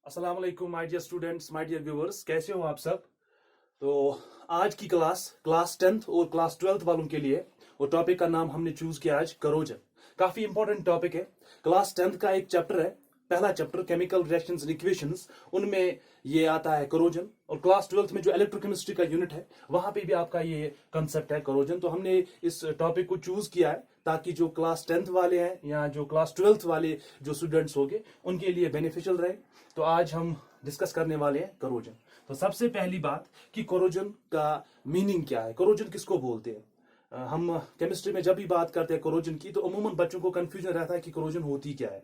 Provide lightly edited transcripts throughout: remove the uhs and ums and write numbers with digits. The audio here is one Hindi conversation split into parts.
अस्सलाम वालेकुम my dear students, my dear viewers, कैसे हो आप सब। तो आज की क्लास 10th और क्लास 12th वालों के लिए वो टॉपिक का नाम हमने चूज किया आज करोजन। काफी इंपॉर्टेंट टॉपिक है। क्लास 10th का एक चैप्टर है, पहला chapter chemical reactions and equations, उनमें ये आता है करोजन। और क्लास 12th में जो इलेक्ट्रोकेमिस्ट्री का यूनिट है वहां पे भी आपका ये कंसेप्ट है करोजन। तो हमने इस टॉपिक को चूज किया है ताकि जो क्लास 10th वाले हैं या जो क्लास 12th वाले जो स्टूडेंट्स होंगे उनके लिए बेनिफिशियल रहे। तो आज हम डिस्कस करने वाले हैं करोजन। तो सबसे पहली बात कि कोरोजन का मीनिंग क्या है, कोरोजन किसको बोलते हैं। हम केमिस्ट्री में जब भी बात करते हैं कोरोजन की तो अमूमन बच्चों को कंफ्यूजन रहता है कि कोरोजन होती क्या है।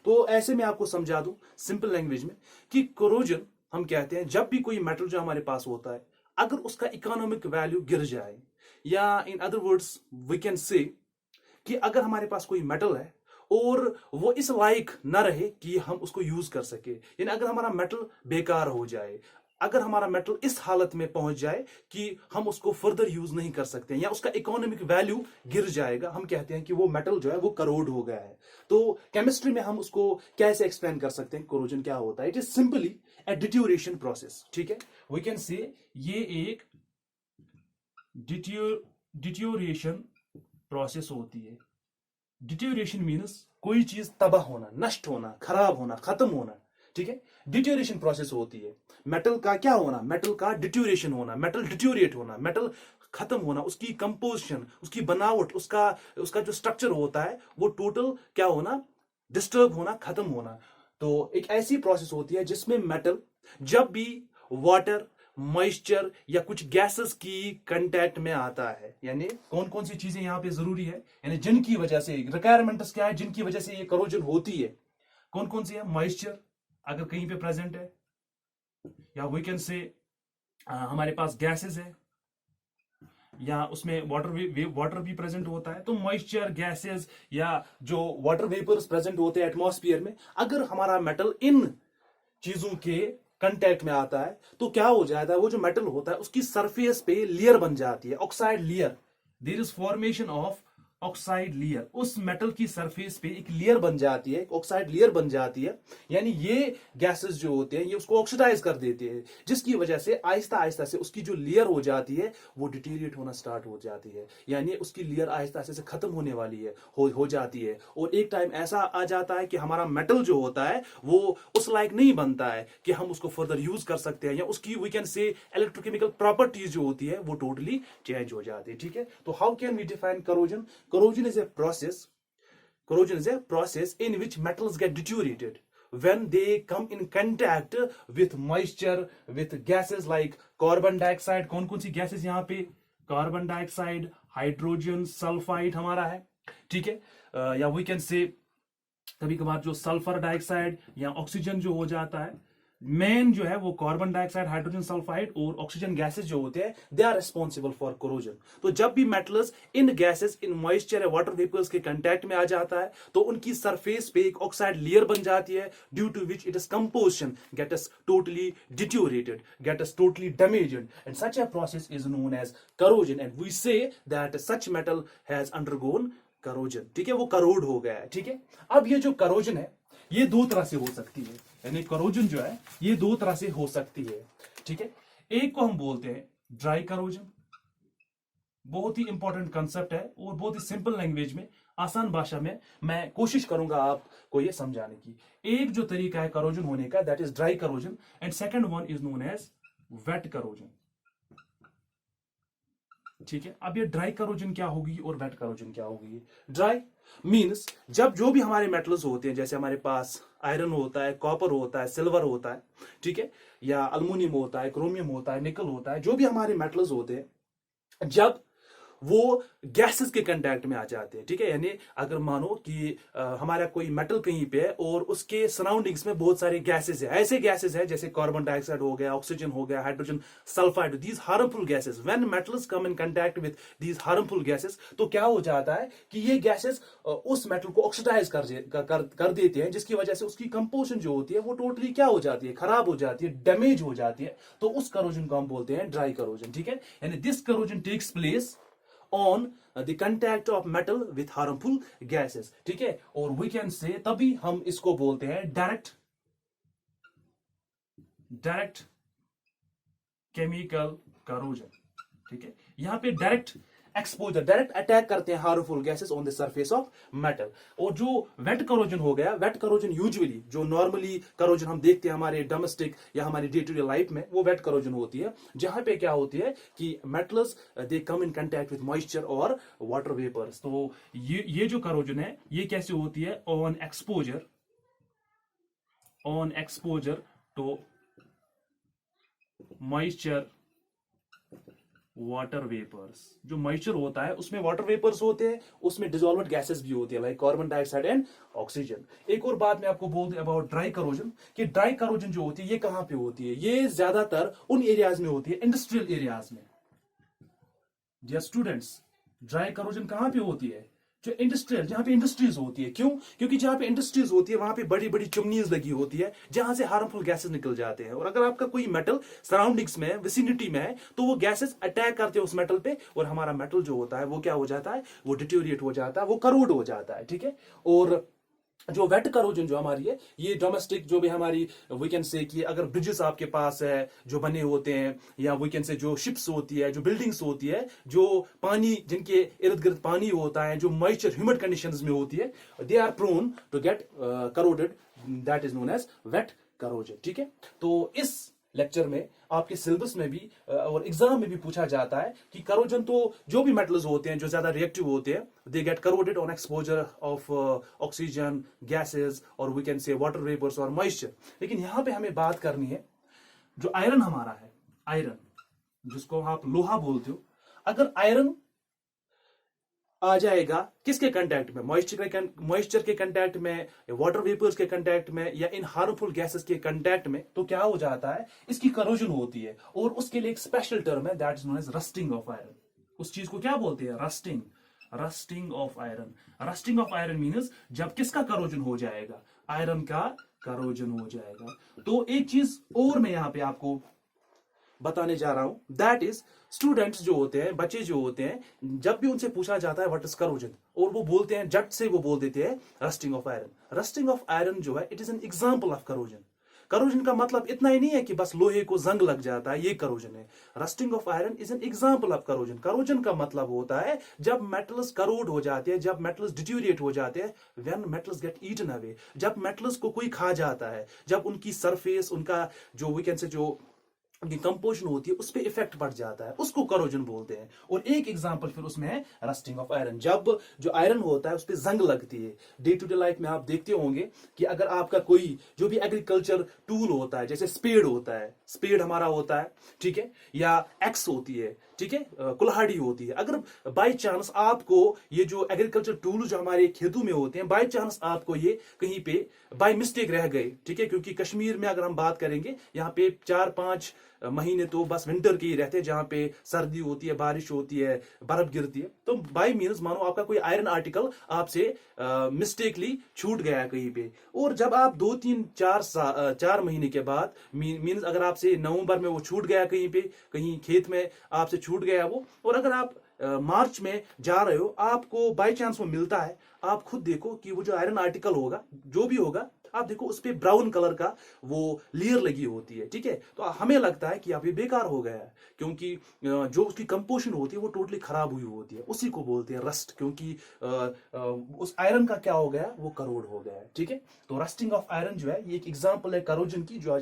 तो ऐसे में आपको समझा दूं सिंपल लैंग्वेज में कि कोरोजन हम कहते हैं जब भी कोई मेटल जो हमारे पास होता है अगर उसका इकोनॉमिक वैल्यू गिर जाए, या in other words we can say कि अगर हमारे पास कोई मेटल है और वो इस लायक ना रहे कि हम उसको यूज कर सके, यानी अगर हमारा मेटल बेकार हो जाए, अगर हमारा मेटल इस हालत में पहुंच जाए कि हम उसको फर्दर यूज नहीं कर सकते या उसका इकोनॉमिक वैल्यू गिर जाएगा, हम कहते हैं कि वो मेटल जो है वो करोड हो गया है। तो केमिस्ट्री में हम उसको कैसे एक्सप्लेन कर सकते हैं कोरोजन क्या होता है। It is simply a deterioration process. ठीक है, वी कैन से ये एक डिट्यूरेशन प्रोसेस होती है। डिटेरियोरेशन मीन्स कोई चीज तबाह होना, नष्ट होना, खराब होना, खत्म होना। ठीक है, डिटेरियोरेशन प्रोसेस होती है। मेटल का क्या होना, मेटल का डिटेरियोरेशन होना, मेटल डिटेरियोरेट होना, मेटल खत्म होना, उसकी कंपोजिशन, उसकी बनावट, उसका उसका जो स्ट्रक्चर होता है वो टोटल क्या होना, डिस्टर्ब होना, खत्म होना। तो एक ऐसी प्रोसेस होती है जिसमें मेटल जब भी वाटर, मॉइस्चर या कुछ गैसेस की कांटेक्ट में आता है, यानी कौन कौन सी चीजें यहां पे जरूरी है, यानी जिनकी वजह से रिक्वायरमेंट्स क्या है, जिनकी वजह से ये करोजन होती है, कौन कौन सी है। मॉइस्चर अगर कहीं पे प्रेजेंट है, या वी कैन से हमारे पास गैसेस है, या उसमें वाटर भी प्रेजेंट होता है। तो मॉइस्चर, गैसेस या जो वाटर वेपर्स प्रेजेंट होते हैं एटमॉस्फेयर में, अगर हमारा मेटल इन चीजों के कंटेक्ट में आता है तो क्या हो जाता है, वो जो मेटल होता है उसकी सरफेस पे लेयर बन जाती है, oxide layer. There is formation of oxide layer. उस मेटल की सरफेस पे एक लेयर बन जाती है, ऑक्साइड लेयर बन जाती है। यानी ये गैसेस जो होते हैं ये उसको ऑक्सीडाइज कर देते हैं, जिसकी वजह से आहिस्ता आहिस्ता से उसकी जो लेयर हो जाती है वो डिटेरिएट होना स्टार्ट हो जाती है, यानी उसकी लेयर आहिस्ता आहिस्ता से खत्म होने वाली है, हो जाती है। और एक टाइम ऐसा आ जाता है कि हमारा मेटल जो होता है वो उस लायक नहीं बनता है कि हम उसको फर्दर यूज कर सकते हैं, या उसकी we can say electrochemical properties जो होती है वो टोटली चेंज हो जाती है। ठीक है, तो how can we define corrosion. Corrosion is a process. Corrosion is a process in which metals get deteriorated when they come in contact with moisture, with gases like carbon dioxide. कौन कौन सी गैसेस यहाँ पे, कार्बन डाइऑक्साइड, हाइड्रोजन सल्फाइड हमारा है। ठीक है, या वी कैन से कभी कभार जो सल्फर डाइऑक्साइड या ऑक्सीजन जो हो जाता है, मेन जो है वो कार्बन डाइऑक्साइड, हाइड्रोजन सल्फाइड और ऑक्सीजन गैसेस जो होते हैं they are responsible for corrosion. तो जब भी मेटल्स इन गैसेस, इन मॉइस्चर या वाटर वेपर्स के कांटेक्ट में आ जाता है तो उनकी सरफेस पे एक ऑक्साइड लेयर बन जाती है, due to which it is composition get us totally deteriorated, get us totally damaged, and such a process is known as corrosion, and we say that such metal has undergone corrosion. ठीक है, वो करोड हो गया है। ठीक है, अब ये जो करोजन है ये दो तरह से हो सकती है, यानी करोजन जो है ये दो तरह से हो सकती है। ठीक है, एक को हम बोलते हैं ड्राई करोजन, बहुत ही इंपॉर्टेंट कंसेप्ट है और बहुत ही सिंपल लैंग्वेज में, आसान भाषा में मैं कोशिश करूंगा आपको ये समझाने की। एक जो तरीका है करोजन होने का that is dry corrosion, and second one is known as wet corrosion. ठीक है, अब ये ड्राई करोजन क्या होगी और वेट करोजन क्या होगी। ड्राई मींस जब जो भी हमारे मेटल्स होते हैं, जैसे हमारे पास आयरन होता है, कॉपर होता है, सिल्वर होता है, ठीक है, या अल्युमिनियम होता है, क्रोमियम होता है, निकल होता है, जो भी हमारे मेटल्स होते हैं जब वो गैसेस के कांटेक्ट में आ जाते हैं। ठीक है, यानी अगर मानो कि हमारा कोई मेटल कहीं पे है और उसके सराउंडिंग्स में बहुत सारे गैसेस है, ऐसे गैसेस है जैसे कार्बन डाइऑक्साइड हो गया, ऑक्सीजन हो गया, hydrogen sulphide, these harmful gases, when metals come in contact with these harmful gases तो क्या हो जाता है कि ये गैसेस उस मेटल को ऑक्सीडाइज कर देते हैं, जिसकी वजह से उसकी कंपोजिशन जो होती है वो टोटली क्या हो जाती है, खराब हो जाती है, डैमेज हो जाती है। तो उस करोजन को हम बोलते हैं ड्राई करोजन। ठीक है, यानी this corrosion takes place on the contact of metal with harmful gases। ठीक है, और we can say तभी हम इसको बोलते हैं डायरेक्ट डायरेक्ट केमिकल करोजन, ठीक है। यहां पे डायरेक्ट एक्सपोजर, डायरेक्ट अटैक करते हैं harmful gases on the surface of metal. और जो वेट करोजन हो गया, वेट करोजन यूजुअली जो नॉर्मली करोजन हम देखते हैं हमारे डोमेस्टिक या हमारी डे टू डे लाइफ में, वो वेट करोजन होती है, जहां पे क्या होती है कि metals they come in contact with moisture और वाटर वेपर्स। तो ये जो करोजन है ये कैसे होती है, on exposure to moisture water vapours. जो मॉइस्चर होता है उसमें वाटर वेपर्स होते हैं, उसमें डिजोल्वड गैसेस भी होती है like carbon dioxide and oxygen. एक और बात मैं आपको बोल दूं अबाउट ड्राई करोजन, कि ड्राई करोजन जो होती है ये कहां पे होती है, ये ज्यादातर उन एरियाज में होती है, इंडस्ट्रियल एरियाज में। डियर स्टूडेंट्स, ड्राई करोजन कहां पे होती है, जो इंडस्ट्रियल, जहां पे इंडस्ट्रीज होती है। क्यों? क्योंकि जहां पे इंडस्ट्रीज होती है वहां पे बड़ी बड़ी चिमनीज लगी होती है जहां से हार्मफुल गैसेस निकल जाते हैं। और अगर आपका कोई मेटल सराउंडिंग्स में, विसिनिटी में है, तो वो गैसेस अटैक करते हैं उस मेटल पे, और हमारा मेटल जो होता है वो क्या हो जाता है, वो डिटोरिएट हो जाता है, वो करोड हो जाता है, ठीक है। और जो वेट करोजन जो हमारी है, ये डोमेस्टिक जो भी हमारी, वी कैन से कि अगर ब्रिजेस आपके पास है जो बने होते हैं, या वी कैन से जो शिप्स होती है, जो बिल्डिंग्स होती है, जो पानी, जिनके इर्द गिर्द पानी होता है, जो मॉइस्चर ह्यूमिड कंडीशंस में होती है, they are prone to get corroded, that is known as wet corrosion, ठीक है। तो इस लेक्चर में आपके सिलेबस में भी और एग्जाम में भी पूछा जाता है कि करोजन, तो जो भी मेटल्स होते हैं जो ज्यादा रिएक्टिव होते हैं, they get corroded on exposure of oxygen gases, और we can say water vapours और मॉइस्चर। लेकिन यहां पे हमें बात करनी है, जो आयरन हमारा है, आयरन जिसको आप लोहा बोलते हो, अगर आयरन आ जाएगा किसके कंटैक्ट में, मॉइस्चर के कंटैक्ट में, वाटर वेपर्स के कंटैक्ट में, या इन हार्मफुल गैसेस के कंटैक्ट में, तो क्या हो जाता है, इसकी करोजन होती है। और उसके लिए एक स्पेशल टर्म है, that is known as rusting of iron. उस चीज को क्या बोलते हैं, rusting of iron. Rusting of iron means जब किसका करोजन हो जाएगा, आयरन का करोजन हो जाएगा। तो एक चीज और मैं यहां पे आपको बताने जा रहा हूं, दैट इज स्टूडेंट्स जो होते हैं, बच्चे जो होते हैं, जब भी उनसे पूछा जाता है व्हाट इज करोजन, और वो बोलते हैं जट से, वो बोल देते हैं rusting of iron. Rusting of iron जो है, it is an example of corrosion. Corrosion का मतलब इतना ही नहीं है कि बस लोहे को जंग लग जाता है, ये करोजन है। Rusting of iron is an example of corrosion. Corrosion का मतलब होता है जब मेटल्स करोड हो जाते हैं, जब मेटल्स डिट्यूरिएट हो जाते हैं, when metals get eaten away, जब मेटल्स को कोई खा जाता है, जब उनकी सरफेस, उनका जो वी कैन से जो उनकी कंपोजिशन होती है उस पर इफेक्ट पड़ जाता है, उसको करोजन बोलते हैं। और एक एग्जांपल फिर उसमें है रस्टिंग ऑफ आयरन, जब जो आयरन होता है उस पर जंग लगती है। डे टू डे लाइफ में आप देखते होंगे कि अगर आपका कोई जो भी एग्रीकल्चर टूल होता है, जैसे स्पेड होता है, स्पेड हमारा होता है, ठीक है, या एक्स होती है, ठीक है, कुल्हाड़ी होती है, अगर बाय चांस आपको ये जो एग्रीकल्चर टूल जो हमारे खेतों में होते हैं, बाय चांस आपको ये कहीं पे बाय मिस्टेक रह गए, ठीक है, क्योंकि कश्मीर में अगर हम बात करेंगे, यहाँ पे 4-5 महीने तो बस विंटर के ही रहते हैं, जहां पे सर्दी होती है, बारिश होती है, बर्फ गिरती है। तो बाय मीन्स मानो आपका कोई आयरन आर्टिकल आपसे मिस्टेकली छूट गया कहीं पे, और जब आप 2-3-4 महीने के बाद, मीन्स अगर आपसे नवंबर में वो छूट गया कहीं पे, कहीं खेत में आपसे छूट गया वो, और अगर आप मार्च में जा रहे हो, आपको बाय चांस वो मिलता है, आप खुद देखो कि वो जो आयरन आर्टिकल होगा, जो भी होगा, आप देखो उस पे ब्राउन कलर का वो लेयर लगी होती है, ठीक है। तो हमें लगता है कि अब ये बेकार हो गया है, क्योंकि जो उसकी कंपोजिशन होती है वो टोटली खराब हुई होती है, उसी को बोलते हैं रस्ट, क्योंकि उस आयरन का क्या हो गया, वो करोड हो गया है, ठीक है। तो रस्टिंग ऑफ आयरन जो है, ये एक एग्जांपल है करोजन की, जो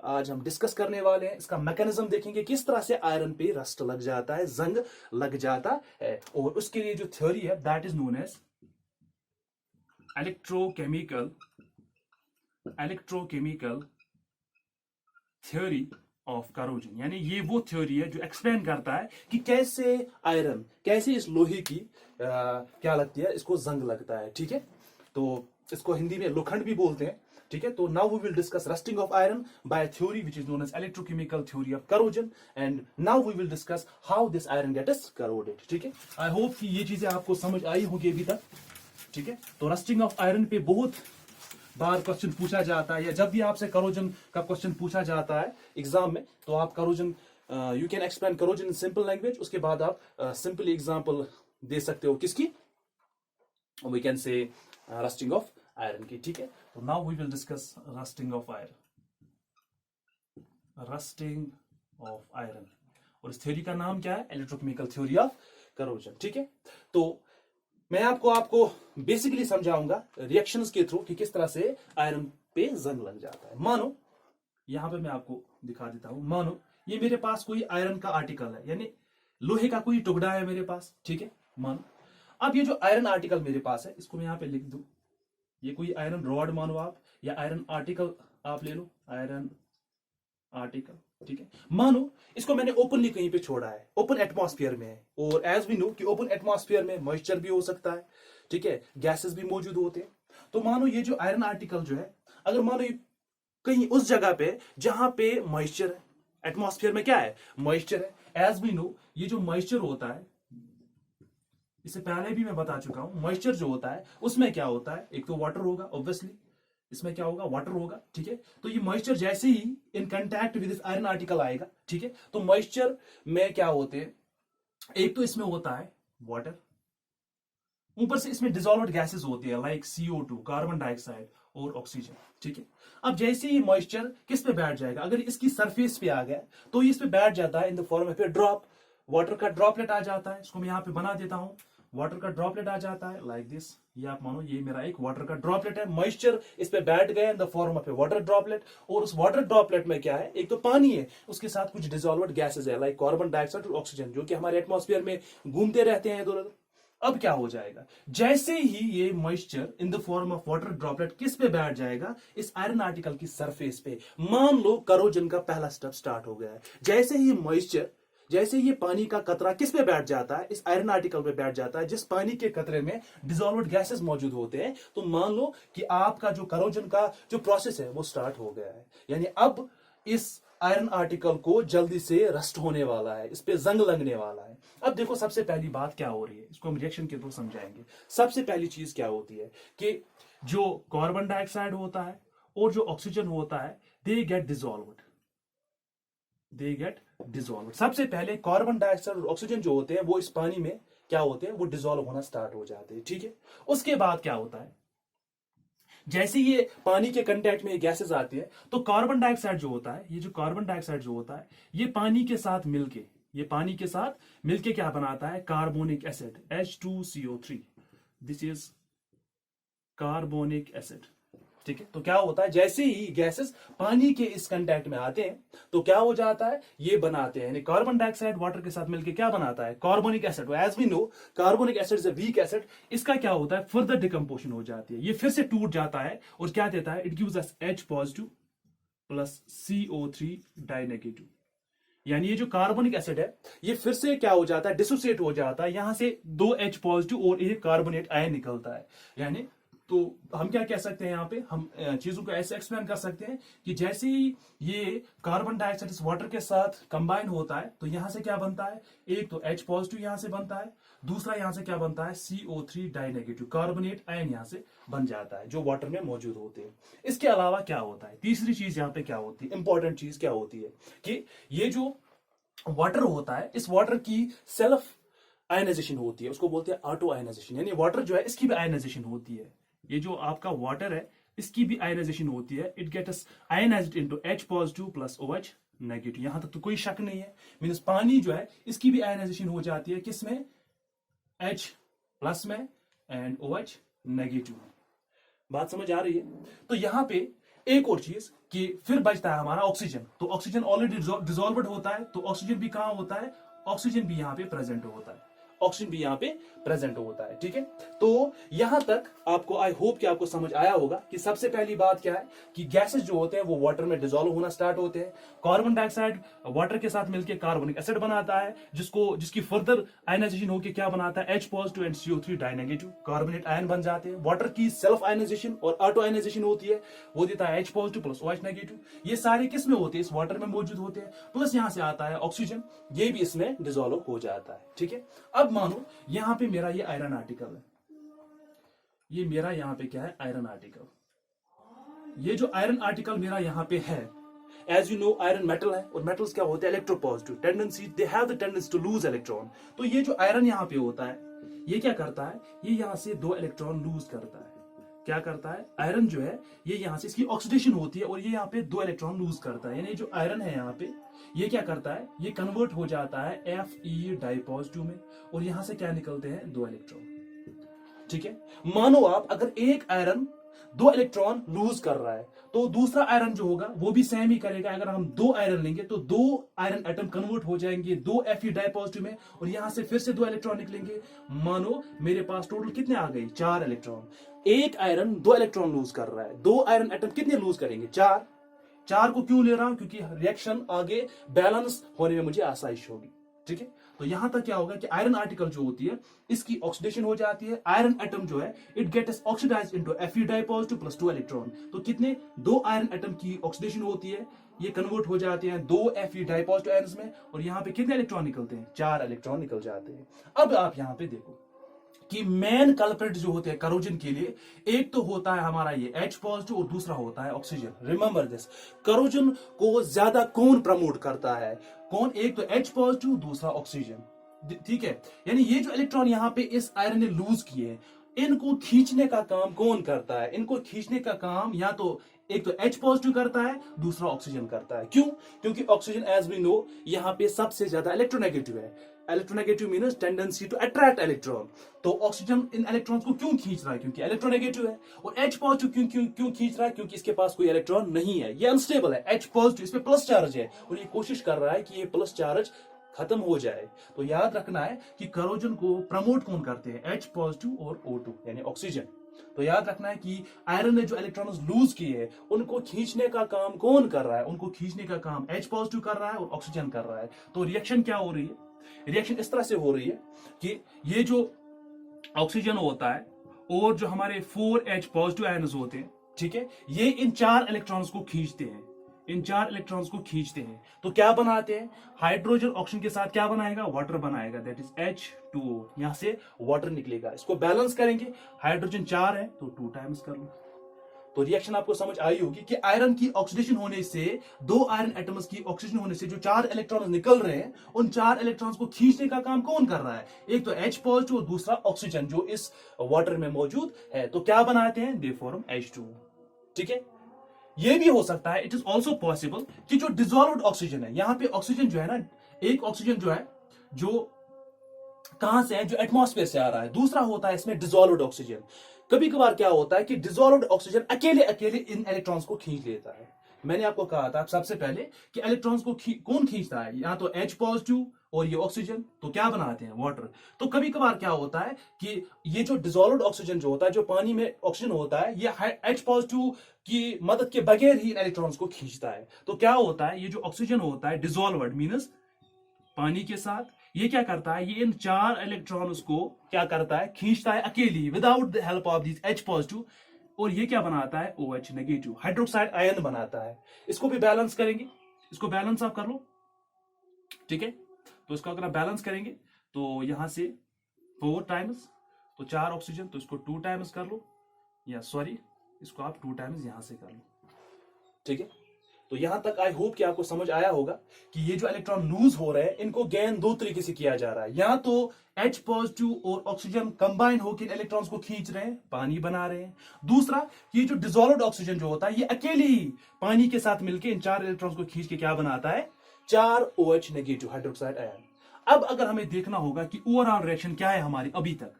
आज हम डिस्कस करने वाले हैं। इसका मैकेनिज्म देखेंगे, किस तरह से आयरन पे रस्ट लग जाता है, जंग लग जाता है। और उसके लिए जो थ्योरी है, that is known as electrochemical theory of corrosion. यानी ये वो थ्योरी है जो एक्सप्लेन करता है कि कैसे आयरन, कैसे इस लोहे की क्या लगती है, इसको जंग लगता है, ठीक है। तो इसको हिंदी में लोखंड भी बोलते हैं, ठीक है। तो now we will discuss rusting of iron by theory which is known as electrochemical theory of corrosion, and now we will discuss how this iron gets corroded, ठीक है। आई होप कि ये चीजें आपको समझ आई होगी अभी तक, ठीक है। तो रस्टिंग ऑफ आयरन पे बहुत बार क्वेश्चन पूछा जाता है, या जब भी आपसे करोजन का क्वेश्चन पूछा जाता है एग्जाम में, तो आप corrosion, you can explain corrosion in simple language, उसके बाद आप सिंपली एग्जांपल दे सकते हो किसकी, we can say rusting of iron की, ठीक है। तो now we will discuss rusting of iron. Rusting of iron, और इस थ्योरी का नाम क्या है? Electrochemical theory of corrosion. ठीक है, तो मैं आपको बेसिकली समझाऊंगा रिएक्शंस के थ्रू कि किस तरह से आयरन पे जंग लग जाता है। मानो यहां पे मैं आपको दिखा देता हूं, मानो ये मेरे पास कोई आयरन का आर्टिकल है, यानी लोहे का कोई टुकड़ा है मेरे पास। ठीक है, मानो अब ये जो आयरन आर्टिकल मेरे पास है, इसको मैं यहां पे लिख दूं, ये कोई आयरन रॉड मानो आप, या आयरन आर्टिकल आप ले लो, आयरन आर्टिकल। ठीक है, मानो इसको मैंने ओपनली कहीं पे छोड़ा है, ओपन एटमॉस्फेयर में है, और एज वी नो कि ओपन एटमॉस्फेयर में मॉइस्चर भी हो सकता है। ठीक है, गैसेस भी मौजूद होते हैं। तो मानो ये जो आयरन आर्टिकल जो है, अगर मानो ये कहीं उस जगह पे जहां पे मॉइस्चर है, एटमॉस्फेयर में क्या है? मॉइस्चर है। एज वी नो ये जो मॉइस्चर होता है, इससे पहले भी मैं बता चुका हूं, मॉइस्चर जो होता है उसमें क्या होता है? एक तो वाटर होगा, ऑब्वियसली इसमें क्या होगा? वाटर होगा। ठीक है, तो ये मॉइस्चर जैसे ही in contact with this iron article आएगा, ठीक है, तो मॉइस्चर में क्या होते हैं? एक तो इसमें होता है वाटर, ऊपर से इसमें डिसॉल्व्ड गैसेस होती है लाइक CO2, कार्बन डाइऑक्साइड और ऑक्सीजन। ठीक है, अब जैसे ही मॉइस्चर किस पे बैठ जाएगा, अगर इसकी सरफेस पे आ गया तो इस पे बैठ जाता है in the form of A drop, water का ड्रॉपलेट आ जाता है। इसको मैं यहां पे बना देता हूं, वाटर का ड्रॉपलेट आ जाता है लाइक दिस। ये आप मानो ये मेरा एक वाटर का ड्रॉपलेट है, मॉइस्चर इस पे बैठ गया in the form of A water droplet, और उस वाटर ड्रॉपलेट में क्या है? एक तो पानी है, उसके साथ कुछ डिसॉल्व्ड गैसेस है लाइक कार्बन डाइऑक्साइड और ऑक्सीजन, जो कि हमारे एटमॉस्फेयर में घूमते रहते हैं इधर उधर। अब क्या हो जाएगा? जैसे ही ये moisture in the form of water droplet किस पे बैठ जाएगा? इस आयरन आर्टिकल की सरफेस पे। मान लो करोजन का पहला स्टेप स्टार्ट हो गया है। जैसे ही मॉइस्चर, जैसे ये पानी का कतरा किस पे बैठ जाता है? इस आयरन आर्टिकल पे बैठ जाता है, जिस पानी के कतरे में डिसॉल्व्ड गैसेस मौजूद होते हैं। तो मान लो कि आपका जो करोजन का जो प्रोसेस है वो स्टार्ट हो गया है, यानी अब इस आयरन आर्टिकल को जल्दी से रस्ट होने वाला है, इस पे जंग लगने वाला है। अब देखो सबसे पहली बात क्या हो रही है, इसको हम रिएक्शन के थ्रू समझाएंगे। सबसे पहली चीज क्या होती है कि जो कार्बन डाइऑक्साइड होता है और जो ऑक्सीजन होता है, they get dissolved, they get dissolved. सबसे पहले कार्बन डाइऑक्साइड और ऑक्सीजन जो होते हैं वो इस पानी में क्या होते हैं? वो डिसॉल्व होना स्टार्ट हो जाते हैं। ठीक है, उसके बाद क्या होता है? जैसे ये पानी के कंटेक्ट में गैसेस आती है, तो कार्बन डाइऑक्साइड जो होता है, ये जो कार्बन डाइऑक्साइड जो होता है, ये पानी के साथ मिलके, ये पानी के साथ मिलके क्या बनाता है? Carbonic acid, H2CO3। This is carbonic acid. ठीक है, तो क्या होता है? जैसे ही गैसेस पानी के इस कंटेक्ट में आते हैं तो क्या हो जाता है? ये बनाते हैं, यानी कार्बन डाइऑक्साइड वाटर के साथ मिलकर क्या बनाता है? Carbonic acid. As we know carbonic acid is a weak acid. इसका क्या होता है? फर्दर डिकम्पोजिशन हो जाती है, ये फिर से टूट जाता है और क्या देता है? It gives us H positive plus CO3 die negative. यानी ये जो कार्बोनिक एसिड है ये फिर से क्या हो जाता है? डिसोसिएट हो जाता है, यहां से 2 H पॉजिटिव और एक कार्बोनेट आयन निकलता है। यानी तो हम क्या कह सकते हैं? यहां पे हम चीजों को ऐसे एक्सप्लेन कर सकते हैं कि जैसे ही ये कार्बन डाइऑक्साइड इस वाटर के साथ कंबाइन होता है तो यहां से क्या बनता है? एक तो H पॉजिटिव यहां से बनता है, दूसरा यहां से क्या बनता है? CO3 die negative, carbonate ion यहां से बन जाता है जो वाटर में मौजूद होते हैं। इसके अलावा क्या होता है? तीसरी चीज यहां पे क्या होती है? इंपॉर्टेंट चीज क्या होती है कि ये जो वाटर होता है, इस वाटर की सेल्फ आयनाइजेशन होती है, उसको बोलते हैं ऑटो आयनाइजेशन। यानी वाटर जो है इसकी भी आयनाइजेशन होती है, ये जो आपका वाटर है इसकी भी आयनाइजेशन होती है। It gets ionised into H positive plus OH negative. यहां तक तो कोई शक नहीं है, मींस पानी जो है इसकी भी आयनाइजेशन हो जाती है, किसमें? H प्लस में एंड OH नेगेटिव में। बात समझ आ रही है? तो यहां पे एक और चीज कि फिर बचता है हमारा ऑक्सीजन। तो ऑक्सीजन ऑलरेडी डिसॉल्व्ड होता है, तो ऑक्सीजन भी कहां होता है? ऑक्सीजन भी यहां पे प्रेजेंट होता है, ऑक्सीजन भी यहां पे प्रेजेंट होता है। ठीक है, तो यहां तक आपको आई होप कि आपको समझ आया होगा कि सबसे पहली बात क्या है कि गैसेस जो होते हैं वो वाटर में डिसॉल्व होना स्टार्ट होते हैं। कार्बन डाइऑक्साइड वाटर के साथ मिलकर कार्बोनिक एसिड बनाता है, जिसकी फर्दर आयनाइजेशन होकर क्या बनाता है? H positive and CO3 die negative, carbonate ion बन जाते हैं। वाटर की सेल्फ आयनाइजेशन और ऑटो आयनाइजेशन होती है, वो देता है H positive plus OH negative. ये सारे किस में होते हैं? इस वाटर में मौजूद होते हैं। प्लस यहां से आता है ऑक्सीजन, ये भी इसमें डिसॉल्व हो जाता है। ठीक है, अब मानो यहां पे मेरा ये आयरन आर्टिकल है, ये मेरा यहां पे क्या है? Iron article. ये जो आयरन आर्टिकल मेरा यहां पे है, as you know iron metal है, और मेटल्स क्या होते हैं? Electropositive tendency, they have the tendency to lose electron. तो ये जो आयरन यहां पे होता है ये क्या करता है? ये यहां से 2 इलेक्ट्रॉन लूज करता है। क्या करता है, आयरन जो है ये यहाँ से इसकी ऑक्सीडेशन होती है और ये यहाँ पे 2 इलेक्ट्रॉन लूज करता है। यानी जो आयरन है यहाँ पे ये क्या करता है, ये कन्वर्ट हो जाता है Fe डाई पॉजिटिव में और यहाँ से क्या निकलते हैं 2 इलेक्ट्रॉन। ठीक है, मानो आप अगर एक आयरन 2 इलेक्ट्रॉन लूज कर रहा है तो दूसरा आयरन जो होगा वो भी सेम ही करेगा। अगर हम 2 आयरन लेंगे तो 2 आयरन एटम कन्वर्ट हो जाएंगे 2 Fe डाई पॉजिटिव में और यहां से फिर से 2 इलेक्ट्रॉन निकलेंगे। मानो मेरे पास टोटल कितने आ गए, 4 इलेक्ट्रॉन। एक आयरन 2 इलेक्ट्रॉन लूज कर रहा है, 2 आयरन एटम कितने लूज करेंगे, 4। 4 को क्यों ले रहा हूं, क्योंकि रिएक्शन आगे बैलेंस होने में मुझे आसाइश होगी। ठीक है, तो यहां तक क्या होगा कि आयरन आर्टिकल जो होती है इसकी ऑक्सीडेशन हो जाती है। आयरन एटम जो है it gets oxidised into Fe di positive plus 2 electron. तो कितने, 2 आयरन एटम की ऑक्सीडेशन होती है, ये कन्वर्ट हो जाते हैं 2 Fe डाई पॉजिटिव आयरन्स में और यहां पे कितने इलेक्ट्रॉन निकलते हैं, 4 इलेक्ट्रॉन निकल जाते हैं। अब आप यहां पे देखो कि मेन कल्प्रिट जो होते हैं करोजन के लिए, एक तो होता है हमारा ये H पॉजिटिव और दूसरा होता है ऑक्सीजन। रिमेंबर दिस, करोजन को ज्यादा कौन प्रमोट करता है, कौन, एक तो H पॉजिटिव दूसरा ऑक्सीजन। ठीक है, यानी ये जो इलेक्ट्रॉन यहाँ पे इस आयरन ने लूज किए इनको खींचने का काम कौन करता है, इनको खींचने का काम या तो एक तो H पॉजिटिव करता है दूसरा ऑक्सीजन करता है। क्यों, क्योंकि ऑक्सीजन एज वी नो यहाँ पे सबसे ज्यादा इलेक्ट्रोनेगेटिव है। Electronegative means tendency to attract electron. तो ऑक्सीजन इन इलेक्ट्रॉन्स को क्यों खींच रहा है, क्योंकि इलेक्ट्रोनेगेटिव है। और H पॉजिटिव क्यों क्यों क्यों खींच रहा है, क्योंकि इसके पास कोई इलेक्ट्रॉन नहीं है, ये अनस्टेबल है। H पॉजिटिव, इस पे प्लस चार्ज है और ये कोशिश कर रहा है कि ये प्लस चार्ज खत्म हो जाए। तो याद रखना है कि करोजन को प्रमोट कौन करते हैं, H पॉजिटिव और O2 यानी ऑक्सीजन। तो याद रखना है कि आयरन ने जो इलेक्ट्रॉन्स लूज किए हैं उनको खींचने का काम कौन कर रहा है, उनको खींचने का काम H पॉजिटिव कर रहा है और ऑक्सीजन कर रहा है। तो रिएक्शन क्या हो रही है, रिएक्शन इस तरह से हो रही है कि ये जो ऑक्सीजन होता है और जो हमारे 4H पॉजिटिव आयन्स होते हैं, ठीक है, ये इन 4 इलेक्ट्रॉन्स को खींचते हैं, इन 4 इलेक्ट्रॉन्स को खींचते हैं। तो क्या बनाते हैं, हाइड्रोजन ऑक्सीजन के साथ क्या बनाएगा, वाटर बनाएगा, दैट इज H2O। यहां से वाटर निकलेगा, इसको बैलेंस करेंगे, हाइड्रोजन 4 है तो 2 टाइम्स कर लो। तो रिएक्शन आपको समझ आई होगी कि आयरन की ऑक्सीडेशन होने से, 2 आयरन एटम्स की ऑक्सीजन होने से जो 4 इलेक्ट्रॉन निकल रहे हैं उन 4 इलेक्ट्रॉन्स को खींचने का काम कौन कर रहा है, एक तो H पॉजिटिव और दूसरा ऑक्सीजन जो इस वाटर में मौजूद है। तो क्या बनाते हैं, दे फॉर्म H2O। ठीक है, ये भी हो सकता है, इट इज ऑल्सो पॉसिबल कि जो डिसॉल्व्ड ऑक्सीजन है, यहां पे ऑक्सीजन जो है ना, एक ऑक्सीजन जो है जो कहां से है, जो एटमॉस्फेयर से आ रहा है, दूसरा होता है इसमें डिसॉल्व्ड ऑक्सीजन। कभी कभार क्या होता है कि डिसॉल्व्ड ऑक्सीजन अकेले अकेले इन इलेक्ट्रॉन्स को खींच लेता है। मैंने आपको कहा था सबसे पहले कि इलेक्ट्रॉन्स को कौन खींचता है, या तो H पॉजिटिव और ये ऑक्सीजन, तो क्या बनाते हैं, वाटर। तो कभी कभार क्या होता है कि ये जो डिसॉल्व्ड ऑक्सीजन जो होता है, जो पानी में ऑक्सीजन होता है, ये H पॉजिटिव की मदद के बगैर ही इन इलेक्ट्रॉन्स को खींचता है। तो क्या होता है, ये जो ऑक्सीजन होता है डिसॉल्व्ड मीन्स पानी के साथ, ये क्या करता है, ये इन 4 इलेक्ट्रॉन्स को क्या करता है, खींचता है अकेली without the help of this H positive, और ये क्या बनाता है, OH नेगेटिव हाइड्रोक्साइड आयन बनाता है। इसको भी बैलेंस करेंगे, इसको बैलेंस आप कर लो। ठीक है, तो इसको अगर आप बैलेंस करेंगे तो यहां से 4 टाइम्स, तो 4 ऑक्सीजन, तो इसको 2 टाइम्स कर लो, या सॉरी इसको आप 2 टाइम्स यहां से कर लो। ठीक है, तो यहां तक आई होप कि आपको समझ आया होगा कि ये जो इलेक्ट्रॉन लूज हो रहे हैं इनको गेन 2 तरीके से किया जा रहा है। या तो H पॉजिटिव और ऑक्सीजन कंबाइन होकर इलेक्ट्रॉन्स को खींच रहे हैं, पानी बना रहे हैं। दूसरा, ये जो डिसॉल्व्ड ऑक्सीजन जो होता है ये अकेले ही पानी के साथ मिलकर इन 4 इलेक्ट्रॉन्स को खींच के क्या बनाता है, 4 OH नेगेटिव हाइड्रोक्साइड आयन। अब अगर हमें देखना होगा कि ओवरऑल रिएक्शन क्या है हमारी अभी तक,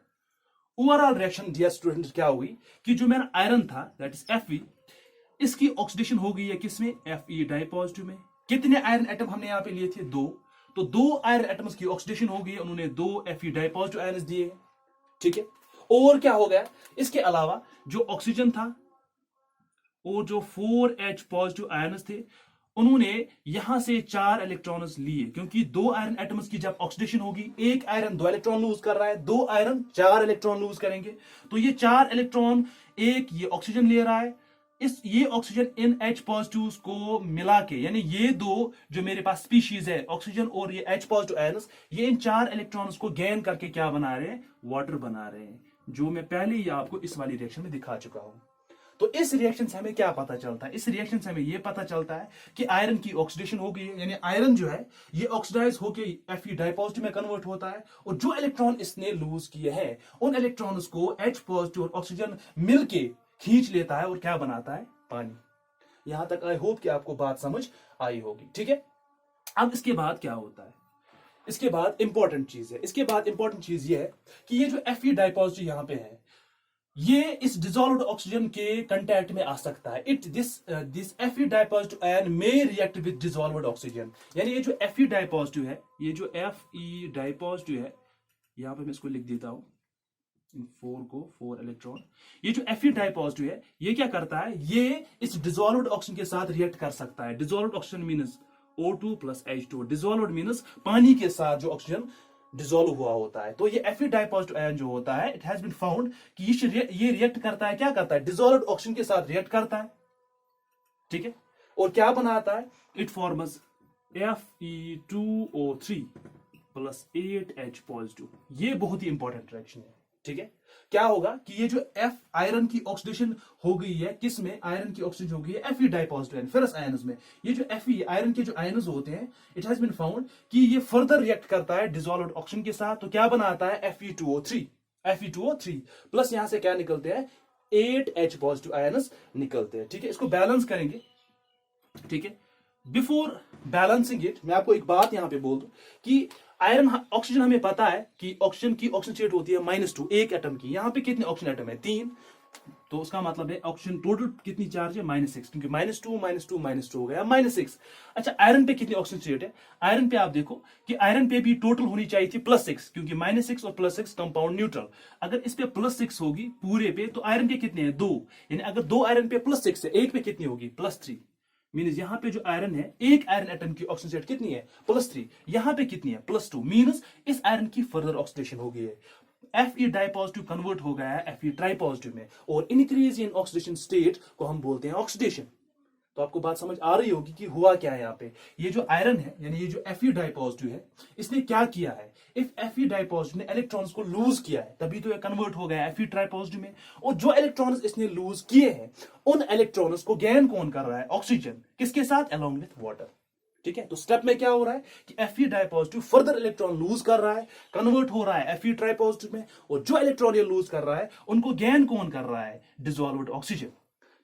ओवरऑल रिएक्शन डियर स्टूडेंट क्या हुई कि जो मेरा आयरन था दैट इज Fe, इसकी ऑक्सीडेशन हो गई है किसमें, Fe डाई पॉजिटिव में। कितने आयरन एटम हमने यहां पे लिए थे, 2, तो 2 आयरन एटम्स की ऑक्सीडेशन हो गई है, उन्होंने 2 Fe डाई पॉजिटिव आयन्स दिए हैं। ठीक है, और क्या हो गया, इसके अलावा जो ऑक्सीजन था और जो 4H पॉजिटिव आयन्स थे उन्होंने यहां से 4 इलेक्ट्रॉन्स लिए, क्योंकि 2 आयरन एटम्स की जब ऑक्सीडेशन होगी, एक आयरन 2 इलेक्ट्रॉन लूज कर रहा है, 2 आयरन 4 इलेक्ट्रॉन लूज करेंगे। तो ये 4 इलेक्ट्रॉन, एक ये ऑक्सीजन ले रहा है, ये ऑक्सीजन इन H पॉजिटिव को मिला के, यानी ये 2 जो मेरे पास स्पीशीज है ऑक्सीजन और ये H पॉजिटिव आयन्स, ये इन 4 इलेक्ट्रॉन्स को गेन करके क्या बना रहे हैं, वाटर बना रहे हैं, जो मैं पहले ही आपको इस वाली रिएक्शन में दिखा चुका हूं। तो इस रिएक्शन से हमें क्या पता चलता है, इस रिएक्शन से हमें यह पता चलता है कि आयरन की ऑक्सीडेशन हो गई है, यानी आयरन जो है ये ऑक्सीडाइज होकर Fe डाई पॉजिटिव में कन्वर्ट होता है, और जो इलेक्ट्रॉन इसने लूज किए हैं उन इलेक्ट्रॉन्स को H पॉजिटिव और ऑक्सीजन मिलके खींच लेता है और क्या बनाता है, पानी। यहां तक आई होप कि आपको बात समझ आई होगी, ठीक है। अब इसके बाद क्या होता है, इसके बाद इंपॉर्टेंट चीज है, इसके बाद इंपॉर्टेंट चीज ये है कि ये जो Fe डाइपॉजिटिव यहां पे है, ये इस डिसॉल्व्ड ऑक्सीजन के कांटेक्ट में आ सकता है। It this Fe dipositive ion may react with dissolved oxygen. यानी ये जो Fe डाइपॉजिटिव है, ये जो Fe डाइपॉजिटिव है, यहां पे मैं इसको लिख देता हूं, इन 4 को 4 इलेक्ट्रॉन। ये जो Fe डाइपॉजिटिव है, ये क्या करता है, ये इस डिसॉल्व्ड ऑक्सीजन के साथ रिएक्ट कर सकता है। Dissolved oxygen means O2 plus H2। Dissolved means पानी के साथ जो ऑक्सीजन डिसॉल्व हुआ होता है। तो ये Fe डाइपॉजिटिव आयन जो होता है, इट हैज बीन फाउंड कि ये रिएक्ट करता है, क्या करता है, डिसॉल्व्ड ऑक्सीजन के साथ रिएक्ट करता है, ठीक है। और क्या बनाता है, it forms Fe2O3 plus 8H positive. ये बहुत ही इंपॉर्टेंट रिएक्शन है, ठीक है। क्या होगा कि ये जो F आयरन की ऑक्सीडेशन हो गई है, किस में, आयरन की ऑक्सीडेशन हो गई है Fe dipositive ion, ferrous ions में। ये जो Fe आयरन के जो आयन्स होते हैं, इट हैज बीन फाउंड कि ये फर्दर रिएक्ट करता है डिसॉल्व्ड ऑक्सीजन के साथ। तो क्या बनाता है, Fe2O3 प्लस यहां से क्या निकलते हैं, 8H पॉजिटिव आयन्स निकलते हैं, ठीक है। इसको बैलेंस करेंगे, ठीक है। बिफोर बैलेंसिंग इट, मैं आपको एक बात यहां पे बोल दूं कि आयरन ऑक्सीजन हमें पता है कि ऑक्सीजन की ऑक्सीजन स्टेट होती है -2, एक एटम की। यहां पे कितने ऑक्सीजन एटम है, 3। तो उसका मतलब है ऑक्सीजन टोटल कितनी चार्ज है, -6, क्योंकि -2 हो गया -6। अच्छा, आयरन पे कितनी ऑक्सीजन स्टेट है, आयरन पे आप देखो कि आयरन पे भी टोटल होनी चाहिए थी +6, क्योंकि -6 और +6 कंपाउंड न्यूट्रल। अगर इस पे +6 होगी पूरे पे, तो आयरन के कितने हैं, 2। यानी अगर 2 आयरन पे +6 है, एक पे कितनी होगी, +3। मीन्स यहां पे जो आयरन है, एक आयरन एटम की ऑक्सीजन स्टेट कितनी है, +3। यहां पे कितनी है, +2। मीन्स इस आयरन की फर्दर ऑक्सीडेशन हो गई है। Fe डाइपॉजिटिव कन्वर्ट हो गया है Fe ट्राइपॉजिटिव में, और इंक्रीज इन ऑक्सीडेशन स्टेट को हम बोलते हैं ऑक्सीडेशन। तो आपको बात समझ आ रही होगी कि हुआ क्या है यहाँ पे। ये जो आयरन है, यानी ये जो Fe डाइपॉजिटिव है, इसने क्या किया है, इफ Fe डाइपॉजिटिव ने इलेक्ट्रॉन्स को लूज किया है, तभी तो ये कन्वर्ट हो गया Fe ट्राइपॉजिटिव में। और जो इलेक्ट्रॉन्स इसने लूज किए हैं, उन इलेक्ट्रॉन्स को गेन कौन कर रहा है, ऑक्सीजन, किसके साथ, अलोंग विथ वाटर, ठीक है। तो स्टेप में क्या हो रहा है कि Fe डाइपॉजिटिव फर्दर इलेक्ट्रॉन लूज कर रहा है, कन्वर्ट हो रहा है Fe ट्राइपॉजिटिव में, और जो इलेक्ट्रॉन ये लूज कर रहा है, उनको गेन कौन कर रहा है, डिसॉल्व्ड ऑक्सीजन,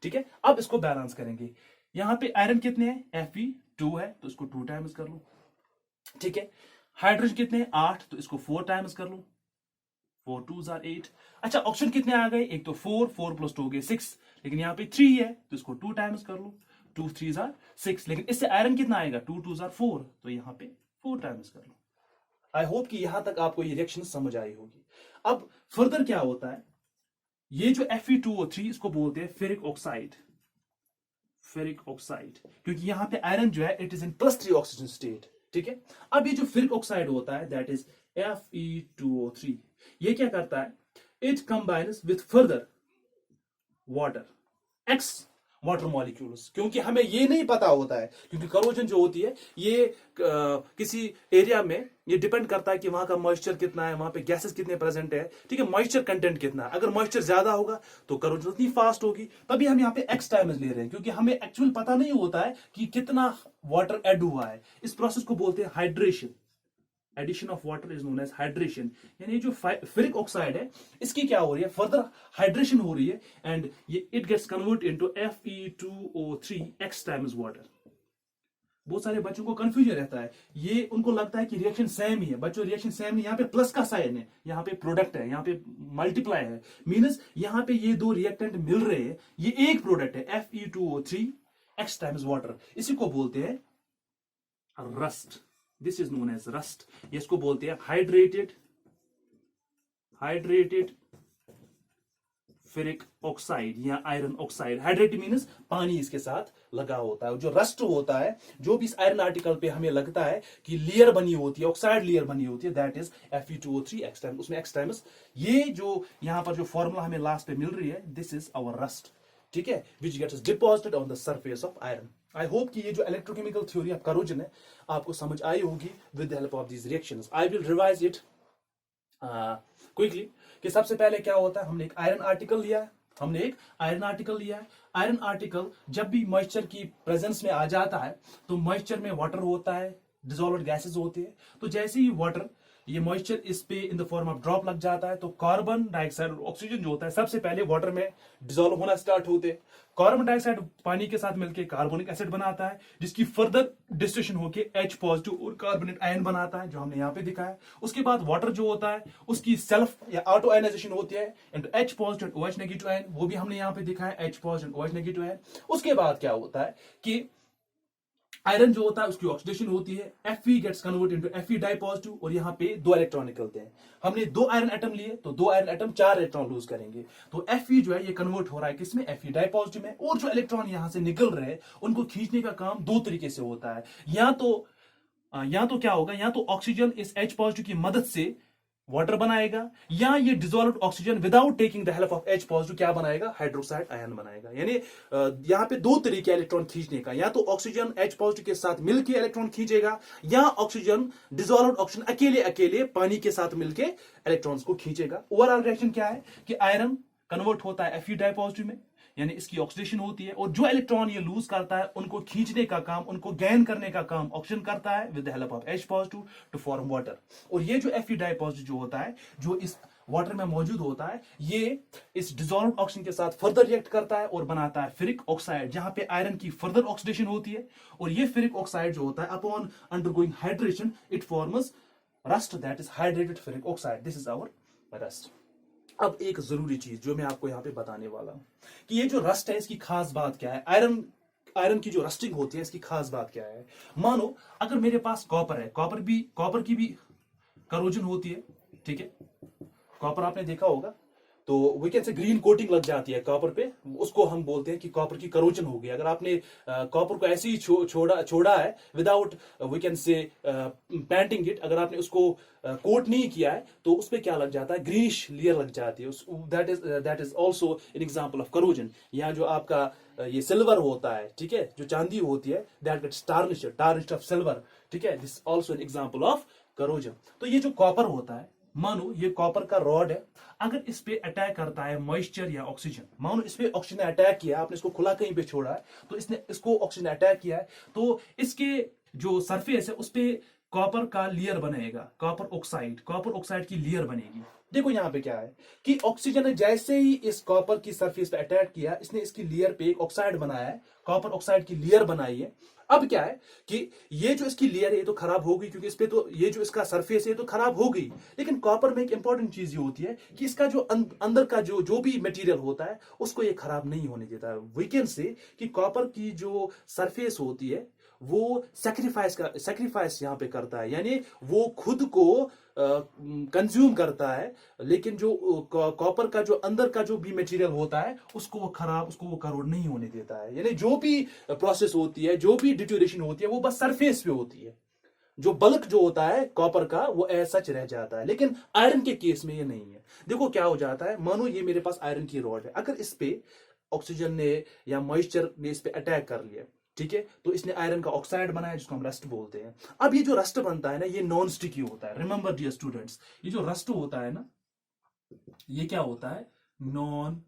ठीक है। अब इसको बैलेंस करेंगे। यहां पे आयरन कितने हैं, Fe2 है, तो इसको 2 टाइम्स कर लो, ठीक है। हाइड्रोजन कितने हैं, 8, तो इसको 4 टाइम्स कर लो, 4 2s are 8। अच्छा, ऑक्सीजन कितने आ गए, एक तो 4 + 2 हो गए 6, लेकिन यहाँ पे 3 है, तो इसको 2 टाइम्स कर लो, 2 3s are 6। लेकिन इससे आयरन कितना आएगा, 2 2s are 4, तो यहाँ पे 4 टाइम्स कर लो। आई होप कि यहां तक आपको ये रिएक्शन समझ आई होगी। अब फर्दर क्या होता है, ये जो Fe2O3, इसको बोलते हैं फेरिक ऑक्साइड, क्योंकि यहां पे आयरन जो है, it is in +3 oxygen state, ठीक है। अब ये जो फेरिक ऑक्साइड होता है, दैट इज Fe2O3, ये क्या करता है, it combines with further water, X water molecules. क्योंकि हमें ये नहीं पता होता है, क्योंकि करोजन जो होती है, ये किसी एरिया में ये डिपेंड करता है कि वहां का मॉइस्चर कितना है, वहां पे गैसेस कितने प्रेजेंट है, ठीक है, मॉइस्चर कंटेंट कितना है। अगर मॉइस्चर ज्यादा होगा तो करोजन उतनी फास्ट होगी, तभी हम यहाँ पे X टाइम्स ले रहे हैं, क्योंकि हमें एक्चुअल पता नहीं होता है कि कितना वाटर ऐड हुआ है। इस प्रोसेस को बोलते हैं hydration. Addition of water is known as hydration. यानी जो फेरिक ऑक्साइड है, इसकी क्या हो रही है, फर्दर हाइड्रेशन हो रही है, एंड ये it gets convert into Fe2O3 X times water. बहुत सारे बच्चों को कंफ्यूजन रहता है, ये उनको लगता है कि रिएक्शन सेम ही है। बच्चों, रिएक्शन सेम नहीं, यहाँ पे प्लस का साइन है, यहाँ पे प्रोडक्ट है, यहाँ पे मल्टीप्लाई है। मीनस यहाँ पे ये दो रिएक्टेंट मिल रहे हैं, ये एक प्रोडक्ट है Fe2O3 X टाइम्स वाटर। इसी को बोलते हैं rust. This is known as rust. इसको बोलते हैं हाइड्रेटेड फेरिक ऑक्साइड या आयरन ऑक्साइड। हाइड्रेटेड मीन्स पानी इसके साथ लगा होता है। जो रस्ट होता है, जो भी इस आयरन आर्टिकल पे हमें लगता है कि लेयर बनी होती है, ऑक्साइड लेयर बनी होती है, that is Fe2O3 X times. उसमें X टाइम्स, ये जो यहां पर जो फॉर्मूला हमें लास्ट पे मिल रही है, दिस इज आवर रस्ट, ठीक है, which gets deposited on the surface of iron. I hope कि ये जो इलेक्ट्रोकेमिकल थ्योरी ऑफ करोजन है, आपको समझ आई होगी with the help of these reactions. I will revise it quickly कि सबसे पहले क्या होता है, हमने एक आयरन आर्टिकल लिया है, आयरन आर्टिकल जब भी मॉइस्चर की प्रेजेंस में आ जाता है, तो मॉइस्चर में वाटर होता है, डिसॉल्व्ड गैसेस होते हैं। तो जैसे ही वाटर ये मॉइस्चर इस पे in the form of drop लग जाता है, तो कार्बन डाइऑक्साइड और ऑक्सीजन जो होता है सबसे पहले वाटर में डिसॉल्व होना स्टार्ट होते हैं। कार्बन डाइऑक्साइड पानी के साथ मिलकर कार्बोनिक एसिड बनाता है, जिसकी फर्दर डिस्टिलेशन होकर H पॉजिटिव और कार्बोनेट आयन बनाता है, जो हमने यहाँ पे दिखाया। उसके बाद वाटर जो होता है उसकी सेल्फ या ऑटो आयनाइजेशन होती है into H positive OH negative ion, वो भी हमने यहाँ पे दिखाया, H positive OH negative ion. उसके बाद क्या होता है कि आयरन जो होता है उसकी ऑक्सीडेशन होती है, Fe gets convert into Fe di positive, और यहाँ पे 2 इलेक्ट्रॉन निकलते हैं। हमने 2 आयरन एटम लिए तो 2 आयरन एटम 4 इलेक्ट्रॉन लूज करेंगे, तो Fe जो है ये कन्वर्ट हो रहा है किसमें, Fe डाई पॉजिटिव में। और जो इलेक्ट्रॉन यहाँ से निकल रहे हैं उनको खींचने का काम 2 तरीके से होता है। या तो क्या होगा, या तो ऑक्सीजन इस H पॉजिटिव की मदद से वाटर बनाएगा, या ये dissolved oxygen without taking the help of H positive क्या बनाएगा, हाइड्रोक्साइड आयन बनाएगा। यानी यहाँ पे 2 तरीके इलेक्ट्रॉन खींचने का, या तो ऑक्सीजन H पॉजिटिव के साथ मिलकर इलेक्ट्रॉन खींचेगा, या ऑक्सीजन डिसॉल्व्ड ऑक्सीजन अकेले अकेले पानी के साथ मिलकर इलेक्ट्रॉन्स को खींचेगा। ओवरऑल रिएक्शन क्या है कि आयरन कन्वर्ट होता है Fe डाई पॉजिटिव में, यानी इसकी ऑक्सीडेशन होती है, और जो इलेक्ट्रॉन ये लूज करता है उनको खींचने का काम, उनको गेन करने का काम ऑक्सीजन करता है with the help of H positive to form water. और ये जो Fe डाई पॉजिटिव जो होता है, जो इस वाटर में मौजूद होता है, ये इस डिसॉल्व्ड ऑक्सीजन के साथ फर्दर रिएक्ट करता है और बनाता है फेरिक ऑक्साइड, जहां पे आयरन की फर्दर ऑक्सीडेशन होती है। और ये फेरिक ऑक्साइड जो होता है upon undergoing hydration it forms rust, that is hydrated ferric oxide, this is our rust. अब एक जरूरी चीज जो मैं आपको यहाँ पे बताने वाला हूं कि ये जो रस्ट है इसकी खास बात क्या है, आयरन की जो रस्टिंग होती है इसकी खास बात क्या है। मानो अगर मेरे पास कॉपर है, कॉपर की भी करोजन होती है, ठीक है। कॉपर आपने देखा होगा, तो we can say green coating लग जाती है कॉपर पे, उसको हम बोलते हैं कि कॉपर की करोजन हो गई। अगर आपने कॉपर को ऐसे ही छोड़ा है without we can say painting it, अगर आपने उसको कोट नहीं किया है तो उस पे क्या लग जाता है, ग्रीनिश लेयर लग जाती है। That is also an example of corrosion. यहाँ जो आपका ये सिल्वर होता है, ठीक है, जो चांदी होती है, that gets tarnished of silver, ठीक है, this also an example of corrosion. तो ये जो कॉपर होता है, मानो ये कॉपर का रॉड है, अगर इस पे अटैक करता है मॉइस्चर या ऑक्सीजन, मानो इस पे ऑक्सीजन ने अटैक किया, आपने इसको खुला कहीं पे छोड़ा है, तो इसने इसको ऑक्सीजन ने अटैक किया है, तो इसके जो सरफेस है उस पे कॉपर का लेयर बनेगा, कॉपर ऑक्साइड की लेयर बनेगी। देखो यहाँ पे क्या है कि ऑक्सीजन ने जैसे ही इस कॉपर की सरफेस पे अटैक किया, इसने इसकी लेयर पे एक ऑक्साइड बनाया है, कॉपर ऑक्साइड की लेयर बनाई है। अब क्या है कि ये जो इसकी लेयर है ये तो खराब हो गई, क्योंकि इस पे तो ये जो इसका सरफेस है तो खराब हो गई। लेकिन कॉपर में एक इंपॉर्टेंट चीज ये होती है कि इसका जो अंदर का जो भी मटेरियल होता है उसको ये खराब नहीं होने देता है। वी कैन से कि कॉपर की जो सरफेस होती है वो सेक्रीफाइस यहाँ पे करता है, यानी वो खुद को कंज्यूम करता है, लेकिन जो कॉपर का जो अंदर का जो भी मटेरियल होता है उसको वो करोड नहीं होने देता है। यानी जो भी प्रोसेस होती है, जो भी डिटोरेशन होती है, वो बस सरफेस पे होती है। जो बल्क जो होता है कॉपर का वो ऐसा सच रह जाता है। लेकिन आयरन के केस में ये नहीं है। देखो क्या हो जाता है, मानो ये मेरे पास आयरन की रॉड है, अगर इस पे ऑक्सीजन ने या मॉइस्चर ने इस पे अटैक कर लिया, ठीक है, तो इसने आयरन का ऑक्साइड बनाया जिसको हम रस्ट बोलते हैं। अब ये जो रस्ट बनता है ना, ये नॉन स्टिकी होता है। रिमेंबर डियर स्टूडेंट्स, ये जो रस्ट होता है ना, ये क्या होता है, नॉन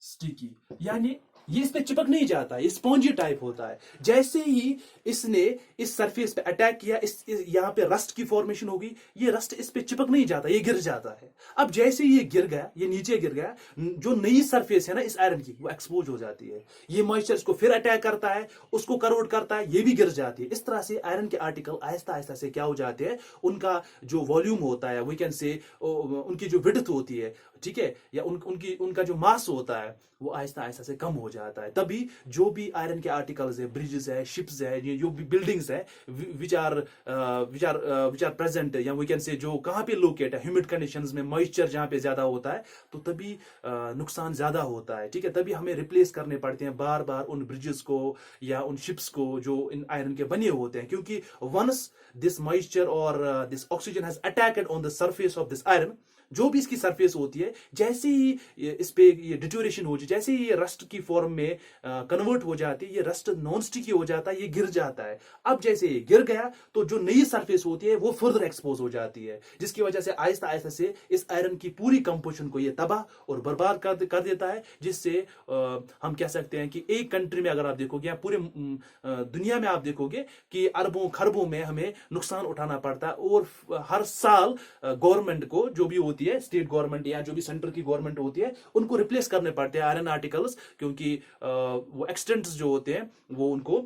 स्टिकी, यानी ये इस पे चिपक नहीं जाता, ये स्पॉन्जी टाइप होता है। जैसे ही इसने इस सरफेस पे अटैक किया, यहाँ पे रस्ट की फॉर्मेशन होगी, ये रस्ट इस पे चिपक नहीं जाता, ये गिर जाता है। अब जैसे ही ये गिर गया, ये नीचे गिर गया, जो नई सरफेस है ना इस आयरन की, वो एक्सपोज हो जाती है। ये मॉइस्चर इसको फिर अटैक करता है, उसको करोड करता है, ये भी गिर जाती है। इस तरह से आयरन के आर्टिकल आहिस्ता आहिस्ता से क्या हो जाते हैं, उनका जो वॉल्यूम होता है, वी कैन से उनकी जो विड्थ होती है, ठीक है, या उनका जो मास होता है वो आहिस्ता आहिस्ता से कम हो जाता है। तभी जो भी आयरन के आर्टिकल्स है, ब्रिजेस है, शिप्स है, ये जो भी बिल्डिंग्स है विच आर प्रेजेंट, या वी कैन से जो कहाँ पे लोकेट है, ह्यूमिड कंडीशंस में मॉइस्चर जहाँ पे ज्यादा होता है, तो तभी नुकसान ज्यादा होता है, ठीक है। तभी हमें रिप्लेस करने पड़ते हैं बार बार उन ब्रिजेस को या उन शिप्स को जो इन आयरन के बने होते हैं, क्योंकि वंस दिस मॉइस्चर और this oxygen has attacked on the surface of this iron, जो भी इसकी सरफेस होती है, जैसे ही इस पे ये डिटोरेशन हो जाए, जैसे ही ये रस्ट की फॉर्म में कन्वर्ट हो जाती है, ये रस्ट नॉन स्टिकी हो जाता है, ये गिर जाता है। अब जैसे ये गिर गया तो जो नई सरफेस होती है वो फर्दर एक्सपोज हो जाती है, जिसकी वजह से आहिस्ता आहिस्ता से इस आयरन की पूरी कंपोजिशन को ये तबाह और बर्बाद कर देता है, जिससे हम कह सकते हैं कि एक कंट्री में अगर आप देखोगे या पूरे दुनिया में आप देखोगे कि अरबों खरबों में हमें नुकसान उठाना पड़ता है, और हर साल गवर्नमेंट को, जो भी होती है स्टेट गवर्नमेंट या जो भी सेंटर की गवर्नमेंट होती है, उनको रिप्लेस करने पड़ते हैं आयरन आर्टिकल्स, क्योंकि वो एक्सटेंट्स जो होते हैं वो उनको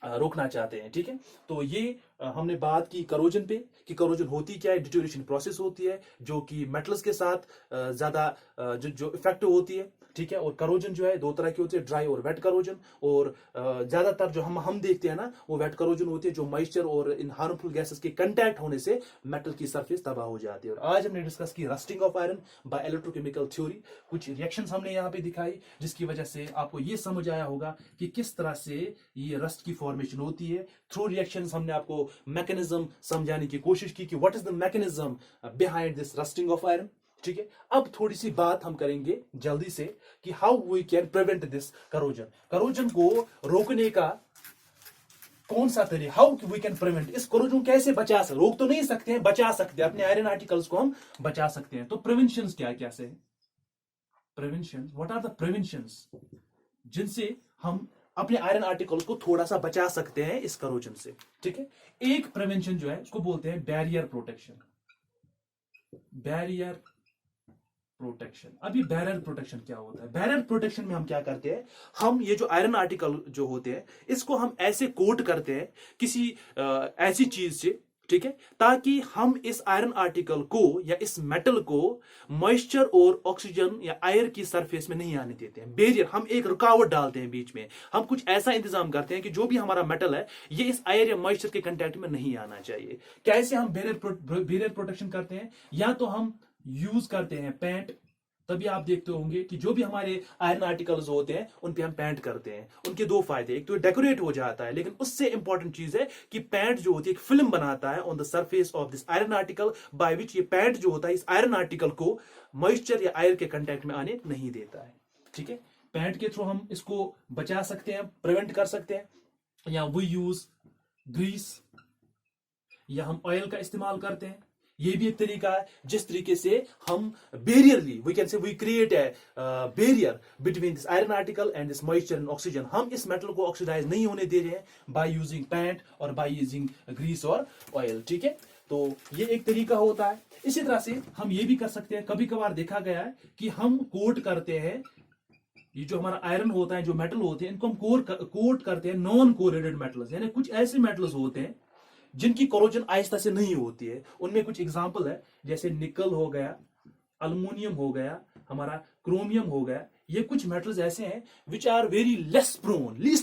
रोकना चाहते हैं। ठीक है, तो ये हमने बात की करोजन पे, कि करोजन होती क्या है, डिटोरेशन प्रोसेस होती है जो कि मेटल्स के साथ ज्यादा जो इफेक्टिव होती है। ठीक है, और करोजन जो है दो तरह की होती है, ड्राई और वेट करोजन, और ज्यादातर जो हम देखते हैं ना, वो वेट करोजन होती है, जो मॉइस्चर और इन हार्मफुल गैसेस के कंटैक्ट होने से मेटल की सरफेस तबाह हो जाती है। और आज हमने डिस्कस की rusting of iron by electrochemical theory, कुछ रिएक्शंस हमने यहाँ पे दिखाई, जिसकी वजह से आपको ये समझ आया होगा कि किस तरह से ये रस्ट की फॉर्मेशन होती है। थ्रू रिएक्शंस हमने आपको मैकेनिज्म समझाने की कोशिश की कि what is the mechanism behind this rusting of iron. ठीक है, अब थोड़ी सी बात हम करेंगे जल्दी से कि how we can prevent this corrosion. Corrosion को रोकने का कौन सा तरीका, हाउ वी कैन प्रिवेंट, इस करोजन कैसे बचा सकते, रोक तो नहीं सकते हैं, बचा सकते हैं, अपने आयरन आर्टिकल्स को हम बचा सकते हैं। तो प्रिवेंशन क्या क्या से, prevention, what are the preventions जिनसे हम अपने आयरन आर्टिकल्स को थोड़ा सा बचा सकते हैं इस करोजन से। ठीक है, एक प्रिवेंशन जो है उसको बोलते हैं बैरियर प्रोटेक्शन। Barrier protection. अभी बैरियर प्रोटेक्शन क्या होता है? बैरियर प्रोटेक्शन में हम क्या करते हैं, हम ये जो आयरन आर्टिकल जो होते हैं इसको हम ऐसे कोट करते हैं किसी ऐसी चीज से, ठीक है, ताकि हम इस आयरन आर्टिकल को या इस मेटल को मॉइस्चर और ऑक्सीजन या एयर की सरफेस में नहीं आने देते हैं। बैरियर, हम एक रुकावट डालते हैं बीच में, हम कुछ ऐसा इंतजाम करते हैं कि जो भी हमारा मेटल है ये इस एयर या मॉइस्चर के कंटैक्ट में नहीं आना चाहिए। कैसे हम बैरियर प्रोटेक्शन करते हैं? या तो हम यूज करते हैं पैंट, तभी आप देखते होंगे कि जो भी हमारे आयरन आर्टिकल्स होते हैं उन पे हम पेंट करते हैं। उनके दो फायदे, एक तो डेकोरेट हो जाता है, लेकिन उससे इंपॉर्टेंट चीज है कि पेंट जो होती है एक फिल्म बनाता है on the surface of this iron article, by which ये पेंट जो होता है इस आयरन आर्टिकल को मॉइस्चर या एयर के कंटैक्ट में आने नहीं देता है। ठीक है, पेंट के थ्रू हम इसको बचा सकते हैं, प्रिवेंट कर सकते हैं, या वी यूज ग्रीस या हम ऑयल का इस्तेमाल करते हैं। ये भी एक तरीका है जिस तरीके से हम बैरियरली we can say we create a barrier between this iron article and this moisture and oxygen. हम इस मेटल को ऑक्सीडाइज नहीं होने दे रहे हैं बाय यूजिंग पेंट और बाय यूजिंग ग्रीस और ऑयल। ठीक है, तो ये एक तरीका होता है। इसी तरह से हम ये भी कर सकते हैं, कभी कभार देखा गया है कि हम कोट करते हैं, ये जो हमारा आयरन होता है, जो मेटल होते हैं, इनको हम कोट करते हैं नॉन कोरेटेड मेटल्स, यानी कुछ ऐसे मेटल्स होते हैं जिनकी कोरोजन आहिस्ता से नहीं होती है। उनमें कुछ एग्जांपल है, जैसे निकल हो गया, अल्युमिनियम हो गया, हमारा क्रोमियम हो गया। ये कुछ मेटल्स ऐसे हैं which are very least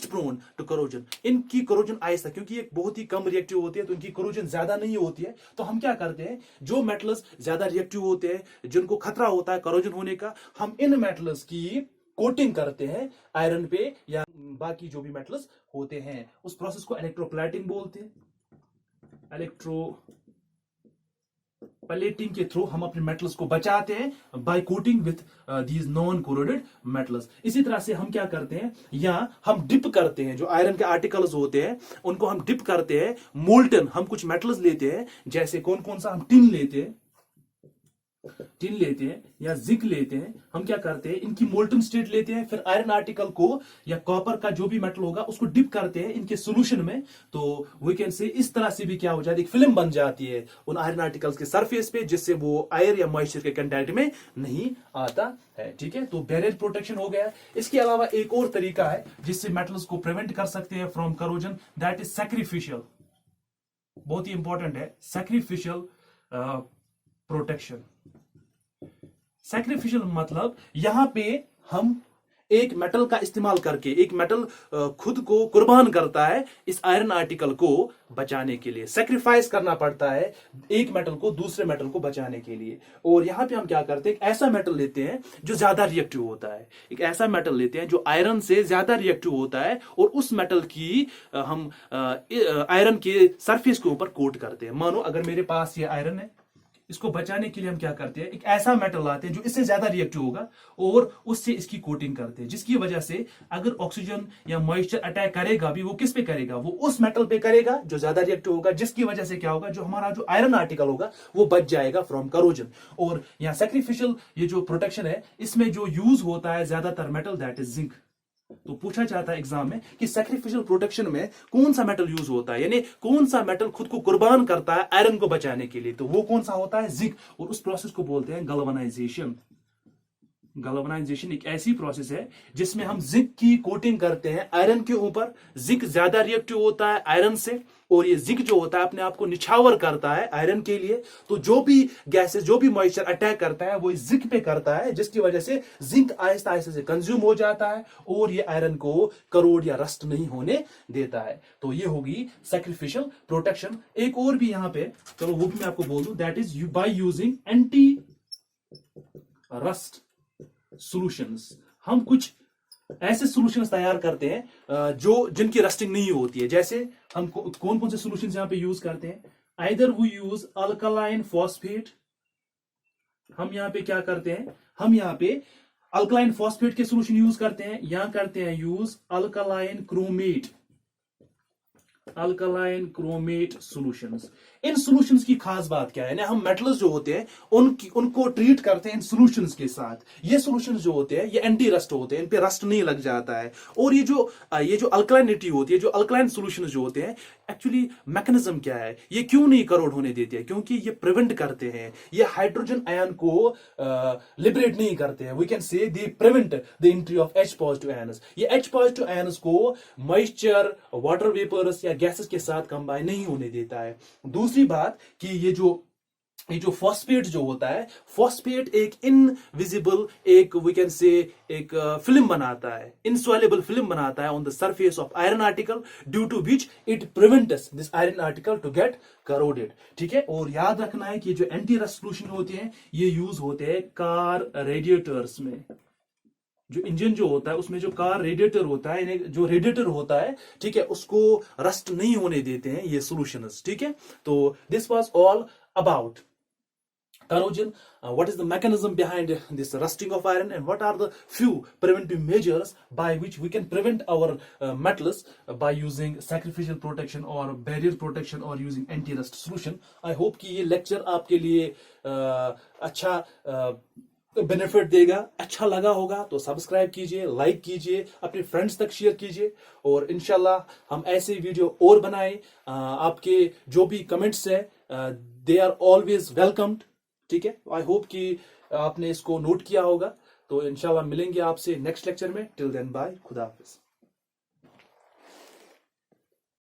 prone to corrosion. इनकी कोरोजन आहिस्ता, क्योंकि ये बहुत ही कम रिएक्टिव होती है तो इनकी कोरोजन ज्यादा नहीं होती है। तो हम क्या करते हैं, जो मेटल्स ज्यादा रिएक्टिव होते हैं, जिनको खतरा होता है कोरोजन होने का, हम इन मेटल्स की कोटिंग करते हैं आयरन पे या बाकी जो भी मेटल्स होते हैं। उस प्रोसेस को इलेक्ट्रोप्लेटिंग बोलते हैं। इलेक्ट्रोप्लेटिंग के थ्रू हम अपने मेटल्स को बचाते हैं by coating with these non corroded metals. इसी तरह से हम क्या करते हैं, या हम डिप करते हैं, जो आयरन के आर्टिकल्स होते हैं उनको हम डिप करते हैं मोल्टन। हम कुछ मेटल्स लेते हैं, जैसे कौन कौन सा, हम टिन लेते हैं या जिंक लेते हैं। हम क्या करते हैं, इनकी मोल्टन स्टेट लेते हैं, फिर आयरन आर्टिकल को या कॉपर का जो भी मेटल होगा उसको डिप करते हैं इनके सॉल्यूशन में। तो वी कैन से इस तरह से भी क्या हो जाती है, एक फिल्म बन जाती है उन आयरन आर्टिकल्स के सरफेस पे, जिससे वो एयर या मॉइस्चर के कंटैक्ट में नहीं आता है। ठीक है, तो बैरियर प्रोटेक्शन हो गया। इसके अलावा एक और तरीका है जिससे मेटल्स को प्रिवेंट कर सकते हैं from corrosion, that is sacrificial. बहुत ही इंपॉर्टेंट है सैक्रिफिशियल प्रोटेक्शन। सैक्रिफिशियल मतलब यहां पे हम एक मेटल का इस्तेमाल करके, एक मेटल खुद को कुर्बान करता है इस आयरन आर्टिकल को बचाने के लिए। सैक्रिफाइस करना पड़ता है एक मेटल को दूसरे मेटल को बचाने के लिए। और यहां पे हम क्या करते हैं, एक ऐसा मेटल लेते हैं जो ज्यादा रिएक्टिव होता है, एक ऐसा मेटल लेते हैं जो आयरन से ज्यादा रिएक्टिव होता है, और उस मेटल की हम आयरन के सरफेस के ऊपर कोट करते हैं। मानो अगर मेरे पास ये आयरन है, इसको बचाने के लिए हम क्या करते हैं, एक ऐसा मेटल लाते हैं जो इससे ज्यादा रिएक्टिव होगा और उससे इसकी कोटिंग करते हैं, जिसकी वजह से अगर ऑक्सीजन या मॉइस्चर अटैक करेगा भी, वो किस पे करेगा, वो उस मेटल पे करेगा जो ज्यादा रिएक्टिव होगा, जिसकी वजह से क्या होगा, जो हमारा जो आयरन आर्टिकल होगा वो बच जाएगा फ्रॉम करोजन। और यहाँ सैक्रिफिशियल ये जो प्रोटेक्शन है, इसमें जो यूज होता है ज्यादातर मेटल, दैट इज जिंक। तो पूछा जाता है एग्जाम में कि सैक्रिफिशियल प्रोटेक्शन में कौन सा मेटल यूज होता है, यानी कौन सा मेटल खुद को कुर्बान करता है आयरन को बचाने के लिए, तो वो कौन सा होता है, जिंक। और उस प्रोसेस को बोलते हैं गैल्वेनाइजेशन। गैल्वेनाइजेशन एक ऐसी प्रोसेस है जिसमें हम जिंक की कोटिंग करते हैं आयरन के ऊपर। जिंक ज्यादा रिएक्टिव होता है आयरन से, और ये जिंक जो होता है अपने आप को निछावर करता है आयरन के लिए। तो जो भी गैसेस, जो भी मॉइस्चर अटैक करता है वो जिंक पे करता है, जिसकी वजह से जिंक आहिस्ता आहिस्ता से कंज्यूम हो जाता है और ये आयरन को करोड या रस्ट नहीं होने देता है। तो ये होगी सैक्रिफिशियल प्रोटेक्शन। एक और भी यहां पे, चलो वो भी मैं आपको बोल दूं, that is by using anti rust solutions. हम कुछ ऐसे सॉल्यूशंस तैयार करते हैं जो जिनकी रस्टिंग नहीं होती है। जैसे हम कौन कौन से सॉल्यूशंस यहां पे यूज करते हैं, either we use alkaline phosphate. हम यहां पे क्या करते हैं, हम यहां पे अल्कलाइन फॉस्फेट के सॉल्यूशन यूज करते हैं, यहां करते हैं use alkaline chromate, alkaline chromate solutions. इन सॉल्यूशंस की खास बात क्या है ना, हम मेटल्स जो होते हैं उनको ट्रीट करते हैं इन सॉल्यूशंस के साथ। ये सॉल्यूशंस जो होते हैं ये एंटी रस्ट होते हैं, इन पे रस्ट नहीं लग जाता है। और ये जो अल्कलाइनिटी होती है, जो अल्कलाइन सॉल्यूशंस जो होते हैं, एक्चुअली मैकेनिज्म क्या है, ये क्यों नहीं करोड होने देते हैं, क्योंकि ये प्रिवेंट करते हैं, ये हाइड्रोजन आयन को लिबरेट नहीं करते हैं। We can say they prevent the entry of H positive ions. ये H पॉजिटिव आयन्स को मॉइस्चर, वाटर वेपर्स या गैसेस के साथ कंबाइन नहीं होने देता है। दूसरी बात कि ये जो फॉस्फेट जो होता है, फॉस्फेट एक इनविजिबल, एक वी कैन से एक फिल्म बनाता है, इनसॉल्युबल फिल्म बनाता है on the surface of iron article, due to which it prevents this iron article to get corroded. ठीक है, और याद रखना है कि जो एंटी रस्ट सॉल्यूशन होते हैं ये यूज होते हैं कार रेडिएटर्स में। जो इंजन जो होता है उसमें जो कार रेडिएटर होता है, जो रेडिएटर होता है, ठीक है, उसको रस्ट नहीं होने देते हैं ये सॉल्यूशंस। ठीक है, तो this was all about corrosion. What is the mechanism behind this rusting of iron, and what are the few preventive measures by which we can prevent our metals by using sacrificial protection or barrier protection or using anti-rust solution. I hope कि ये lecture आपके लिए अच्छा बेनिफिट देगा, अच्छा लगा होगा तो सब्सक्राइब कीजिए, लाइक कीजिए, अपने फ्रेंड्स तक शेयर कीजिए, और इंशाल्लाह हम ऐसे वीडियो और बनाए। आपके जो भी कमेंट्स है दे आर ऑलवेज वेलकम्ड। ठीक है, आई होप कि आपने इसको नोट किया होगा। तो इंशाल्लाह मिलेंगे आपसे नेक्स्ट लेक्चर में। टिल देन बाय, खुदा हाफिज।